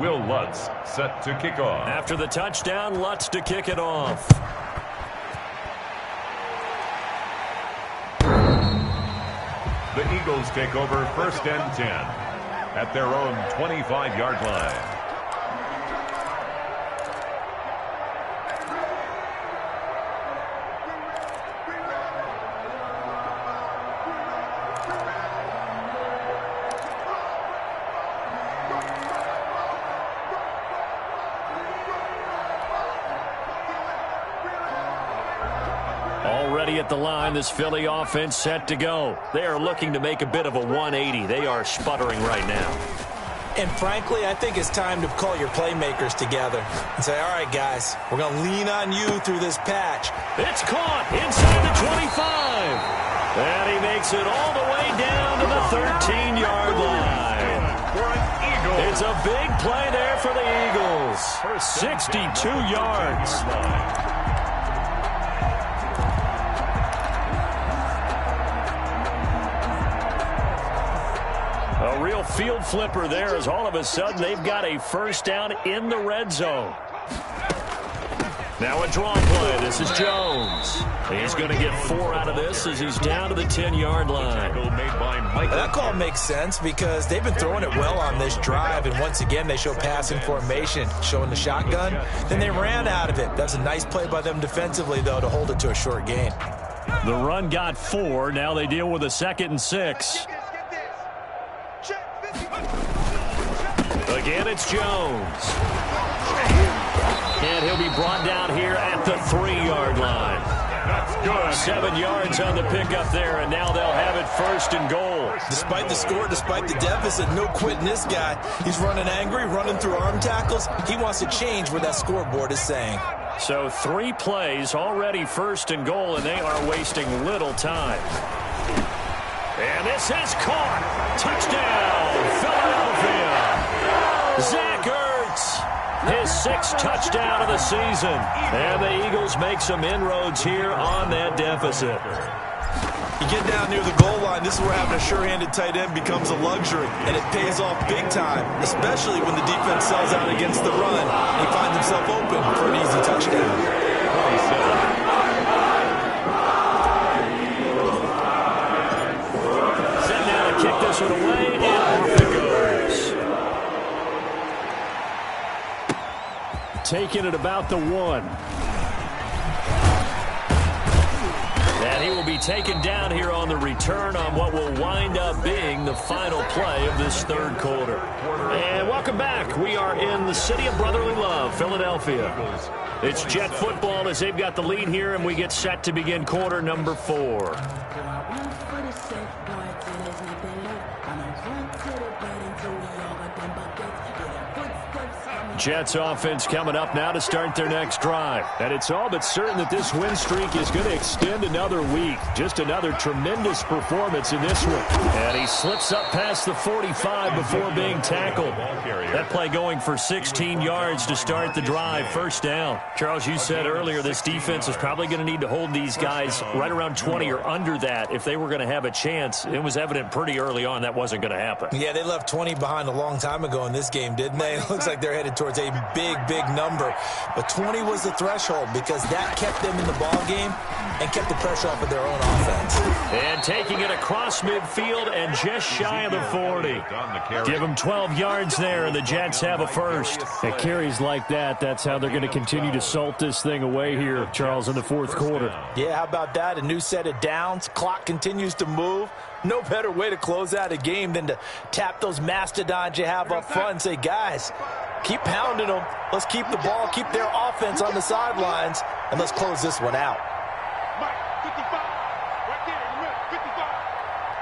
Will Lutz set to kick off. After the touchdown, Lutz to kick it off. The Eagles take over 1st and 10 at their own 25-yard line. Already at the line, this Philly offense set to go. They are looking to make a bit of a 180. They are sputtering right now. And frankly, I think it's time to call your playmakers together and say, all right, guys, we're going to lean on you through this patch. It's caught inside the 25. And he makes it all the way down to the 13-yard line. It's a big play there for the Eagles. 62 yards. A real field flipper there as all of a sudden they've got a 1st down in the red zone. Now a draw play. This is Jones. He's going to get 4 out of this as he's down to the 10-yard line. That call makes sense because they've been throwing it well on this drive, and once again they show passing formation, showing the shotgun. Then they ran out of it. That's a nice play by them defensively, though, to hold it to a short gain. The run got 4. Now they deal with a 2nd and 6. Again, it's Jones. And he'll be brought down here at the 3-yard line. That's good. 7 yards on the pickup there, and now they'll have it 1st and goal. Despite the score, despite the deficit, no quitting this guy. He's running angry, running through arm tackles. He wants to change what that scoreboard is saying. So 3 plays, already 1st and goal, and they are wasting little time. And this is caught. Touchdown, Philadelphia. Zach Ertz, his 6th touchdown of the season. And the Eagles make some inroads here on that deficit. You get down near the goal line, this is where having a sure-handed tight end becomes a luxury, and it pays off big time, especially when the defense sells out against the run, and he finds himself open for an easy touchdown. Set now to kick this one away, and off it goes. Taking it about the 1. And he will be taken down here on the return on what will wind up being the final play of this 3rd quarter. And welcome back. We are in the city of brotherly love, Philadelphia. It's Jet football as they've got the lead here, and we get set to begin quarter number 4. Jets offense coming up now to start their next drive. And it's all but certain that this win streak is going to extend another week. Just another tremendous performance in this one. And he slips up past the 45 before being tackled. That play going for 16 yards to start the drive. First down. Charles, you said earlier this defense is probably going to need to hold these guys right around 20 or under that if they were going to have a chance. It was evident pretty early on that wasn't going to happen. Yeah, they left 20 behind a long time ago in this game, didn't they? It looks like they're headed towards a big number. But 20 was the threshold because that kept them in the ball game and kept the pressure off of their own offense. And taking it across midfield and just shy of the 40. Give them 12 yards there, and the Jets have a first. At carries like that, that's how they're going to continue to salt this thing away here, Charles, in the fourth quarter. Yeah, how about that? A new set of downs. Clock continues to move. No better way to close out a game than to tap those mastodons you have up front and say, guys, keep pounding them. Let's keep the ball, keep their offense on the sidelines, and let's close this one out. Mike, 55. Right there, you're in. 55.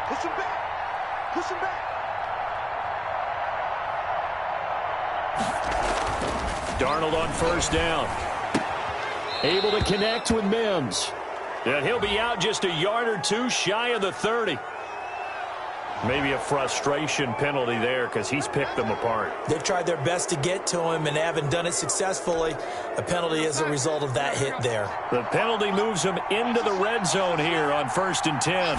Push him back. Push him back. Darnold on first down. Able to connect with Mims. And he'll be out just a yard or two shy of the 30. Maybe a frustration penalty there because he's picked them apart. They've tried their best to get to him and haven't done it successfully. A penalty is a result of that hit there. The penalty moves him into the red zone here on 1st and 10.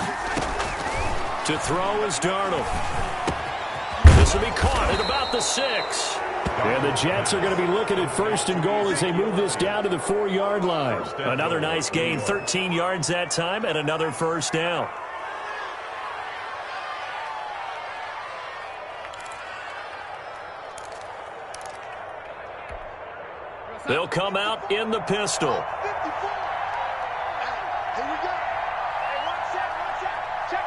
To throw is Darnold. This will be caught at about the 6. And the Jets are going to be looking at 1st and goal as they move this down to the 4-yard line. Another nice gain, 13 yards that time, and another first down. They'll come out in the pistol. Here we go. Hey, watch out. Check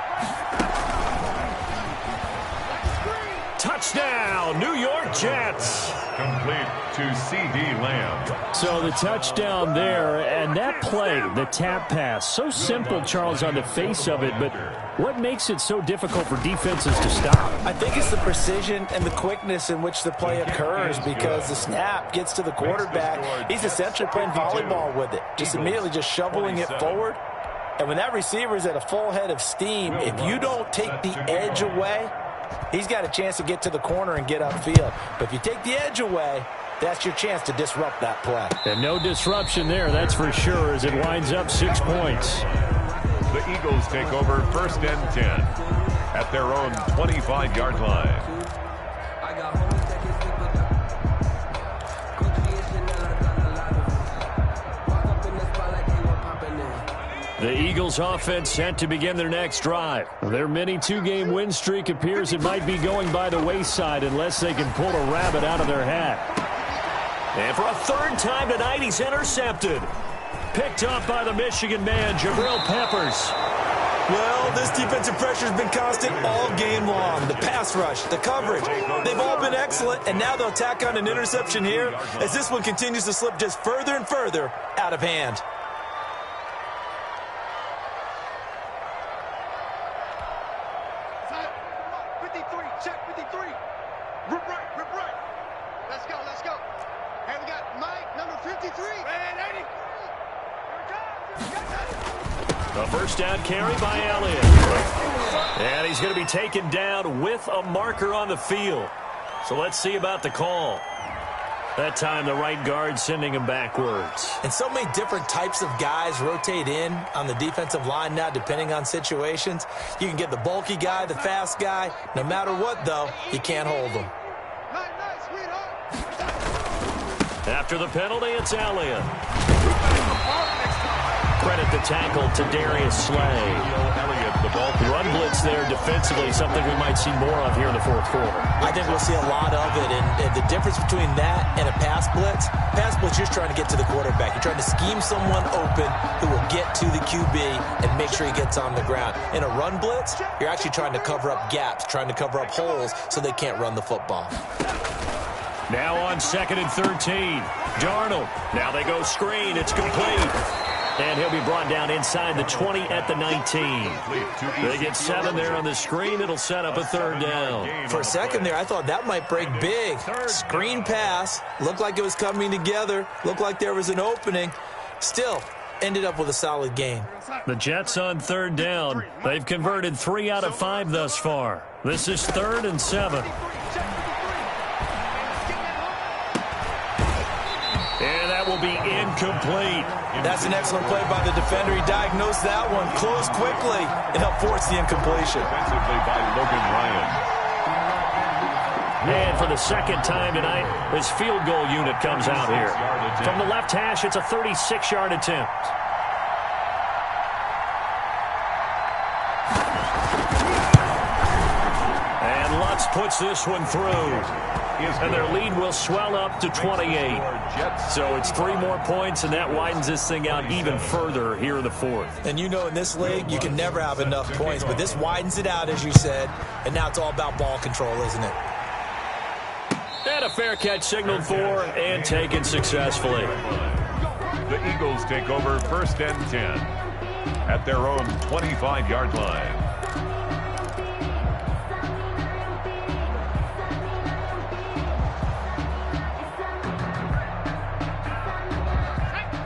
right. Touchdown, New York Jets. Complete to C.D. Lamb. So the touchdown there, and that play, the tap pass, so simple, Charles, on the face of it, but what makes it so difficult for defenses to stop? I think it's the precision and the quickness in which the play occurs because the snap gets to the quarterback. He's essentially playing volleyball with it, just immediately just shoveling it forward. And when that receiver is at a full head of steam, if you don't take the edge away, he's got a chance to get to the corner and get upfield. But if you take the edge away, that's your chance to disrupt that play. And no disruption there, that's for sure, as it winds up 6 points. The Eagles take over 1st and 10 at their own 25-yard line. The Eagles offense set to begin their next drive. Their mini 2-game win streak appears it might be going by the wayside unless they can pull a rabbit out of their hat. And for a 3rd time tonight, he's intercepted. Picked up by the Michigan man, Jabril Peppers. Well, this defensive pressure has been constant all game long. The pass rush, the coverage, they've all been excellent, and now they'll tack on an interception here as this one continues to slip just further and further out of hand. Check 53. Rip right. Let's go. Hey, we got Mike, number 53. And 80. A first down carry by Elliott. And he's going to be taken down with a marker on the field. So let's see about the call. That time the right guard sending him backwards. And so many different types of guys rotate in on the defensive line now depending on situations. You can get the bulky guy, the fast guy. No matter what, though, you can't hold them. Nice, sweetheart. After the penalty, it's Elliott. Credit the tackle to Darius Slay. Run blitz there defensively, something we might see more of here in the fourth quarter. I think we'll see a lot of it, and the difference between that and a pass blitz, you're trying to get to the quarterback. You're trying to scheme someone open who will get to the QB and make sure he gets on the ground. In a run blitz, you're actually trying to cover up gaps, trying to cover up holes so they can't run the football. Now on 2nd and 13. Darnold. Now they go screen. It's complete. And he'll be brought down inside the 20 at the 19. They get 7 there on the screen. It'll set up a 3rd down. For a second there, I thought that might break big. Screen pass. Looked like it was coming together. Looked like there was an opening. Still, ended up with a solid gain. The Jets on 3rd down. They've converted 3 out of 5 thus far. This is 3rd and 7. And that will be incomplete. That's an excellent play by the defender. He diagnosed that one, closed quickly, and helped force the incompletion. Defensively by Logan Ryan. And for the 2nd time tonight, this field goal unit comes out here. From the left hash, it's a 36-yard attempt. And Lutz puts this one through. And their lead will swell up to 28. So it's 3 more points, and that widens this thing out even further here in the 4th. And you know in this league, you can never have enough points, but this widens it out, as you said, and now it's all about ball control, isn't it? And a fair catch signaled for and taken successfully. The Eagles take over 1st and 10 at their own 25-yard line.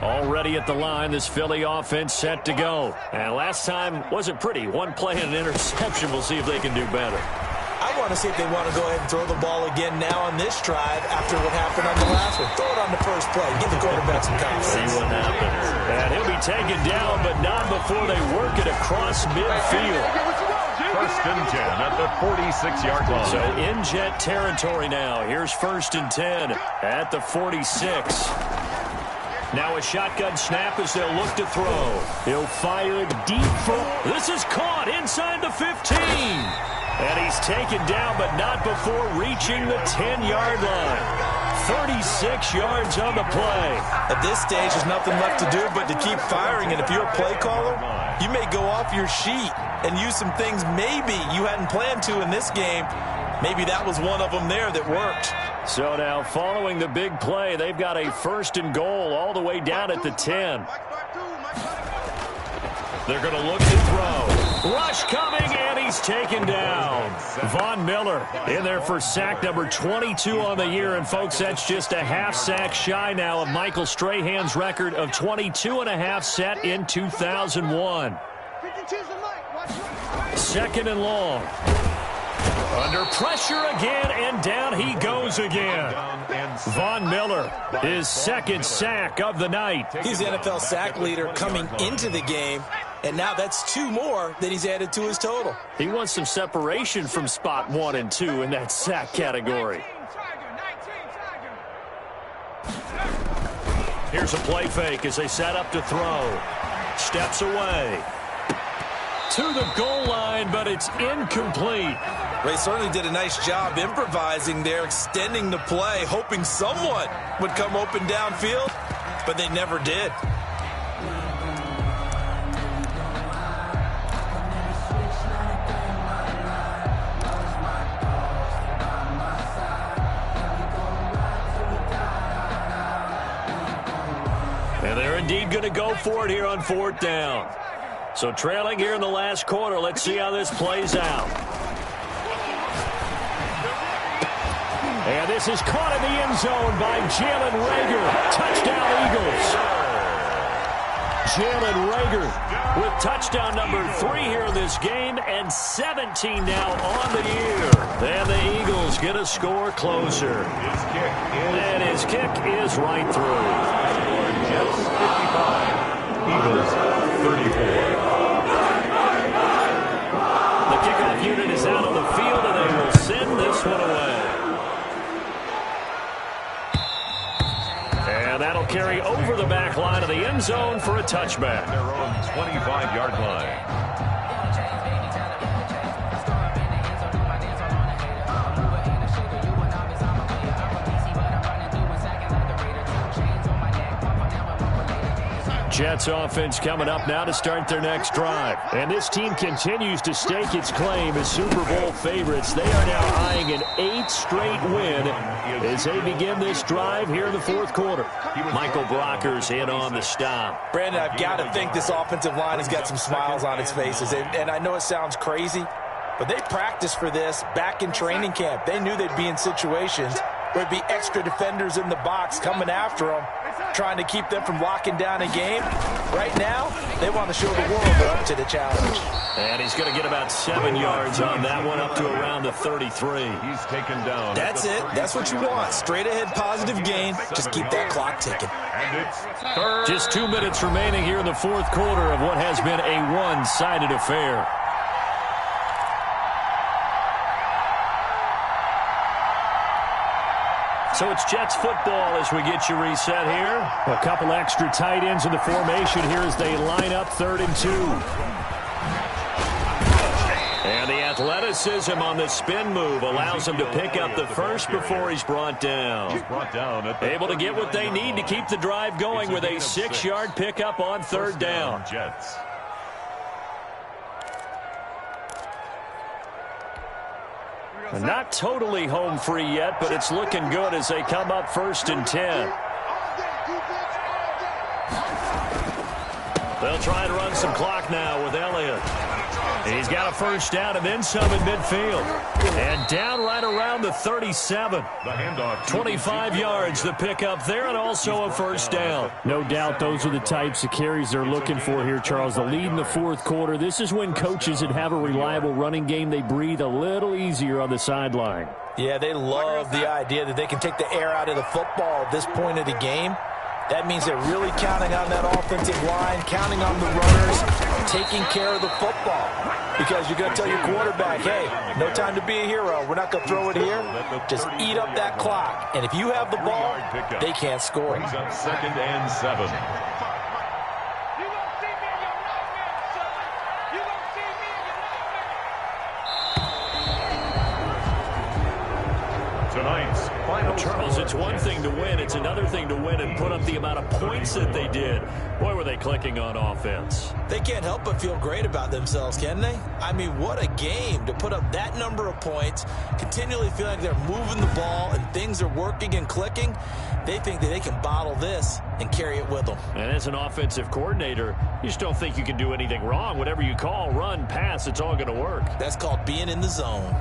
Already at the line, this Philly offense set to go. And last time wasn't pretty. 1 play and an interception. We'll see if they can do better. I want to see if they want to go ahead and throw the ball again now on this drive after what happened on the last one. Throw it on the first play. Give the quarterback some confidence. See what happens. And he'll be taken down, but not before they work it across midfield. 1st and 10 at the 46-yard line. So in Jet territory now. Here's 1st and 10 at the 46. Now a shotgun snap as they'll look to throw. He'll fire it deep for... This is caught inside the 15. And he's taken down, but not before reaching the 10-yard line. 36 yards on the play. At this stage, there's nothing left to do but to keep firing. And if you're a play caller, you may go off your sheet and use some things maybe you hadn't planned to in this game. Maybe that was one of them there that worked. So now, following the big play, they've got a 1st and goal all the way down at the 10. They're going to look to throw. Rush coming, and he's taken down. Von Miller in there for sack number 22 on the year. And, folks, that's just a half sack shy now of Michael Strahan's record of 22.5 set in 2001. 2nd and long. Under pressure again, and down he goes again. Von Miller, his 2nd sack of the night. He's the NFL sack leader coming into the game, and now that's 2 more that he's added to his total. He wants some separation from spot 1 and 2 in that sack category. Here's a play fake as they set up to throw. Steps away. To the goal line, but it's incomplete. They certainly did a nice job improvising there, extending the play, hoping someone would come open downfield, but they never did. And they're indeed going to go for it here on 4th down. So trailing here in the last quarter, let's see how this plays out. And this is caught in the end zone by Jalen Reagor. Touchdown, Eagles. Jalen Reagor with touchdown number 3 here in this game, and 17 now on the year. And the Eagles get a score closer. And his kick is right through. Jets 55, Eagles 34. The kickoff unit is out on the field, and they will send this one away. And that'll carry over the back line of the end zone for a touchback. Their own 25-yard line. Jets offense coming up now to start their next drive. And this team continues to stake its claim as Super Bowl favorites. They are now eyeing an 8th straight win as they begin this drive here in the fourth quarter. Michael Brocker's in on the stop. Brandon, I've got to think this offensive line has got some smiles on its faces. And I know it sounds crazy, but they practiced for this back in training camp. They knew they'd be in situations where there'd be extra defenders in the box coming after them, trying to keep them from locking down a game. Right now, they want to show the world they're up to the challenge. And he's going to get about 7 yards on that one, up to around the 33. He's taken down. That's it. That's what you want. Straight ahead positive gain. Just keep that clock ticking. And it's third. Just 2 minutes remaining here in the fourth quarter of what has been a one-sided affair. So it's Jets football as we get you reset here. A couple extra tight ends in the formation here as they line up 3rd and 2. And the athleticism on the spin move allows him to pick up the first before he's brought down. Able to get what they need to keep the drive going with a 6-yard pickup on 3rd down. Jets. Not totally home free yet, but it's looking good as they come up 1st and 10. They'll try and run some clock now with Elliott. He's got a first down and then some in midfield. And down right around the 37. The handoff. 25 yards the pickup there, and also a first down. No doubt those are the types of carries they're looking for here, Charles. The lead in the fourth quarter. This is when coaches that have a reliable running game, they breathe a little easier on the sideline. Yeah, they love the idea that they can take the air out of the football at this point of the game. That means they're really counting on that offensive line, counting on the runners, taking care of the football. Because you're going to tell your quarterback, hey, no time to be a hero. We're not going to throw it here. Just eat up that clock. And if you have the ball, they can't score. Brings up 2nd and 7. Tonight's final. Charles, it's one thing to win. It's another thing to win and put up the amount of points that they did. Boy, were they clicking on offense. They can't help but feel great about themselves, can they? I mean, what a game to put up that number of points, continually feeling like they're moving the ball and things are working and clicking. They think that they can bottle this and carry it with them. And as an offensive coordinator, you just don't think you can do anything wrong. Whatever you call, run, pass, it's all going to work. That's called being in the zone.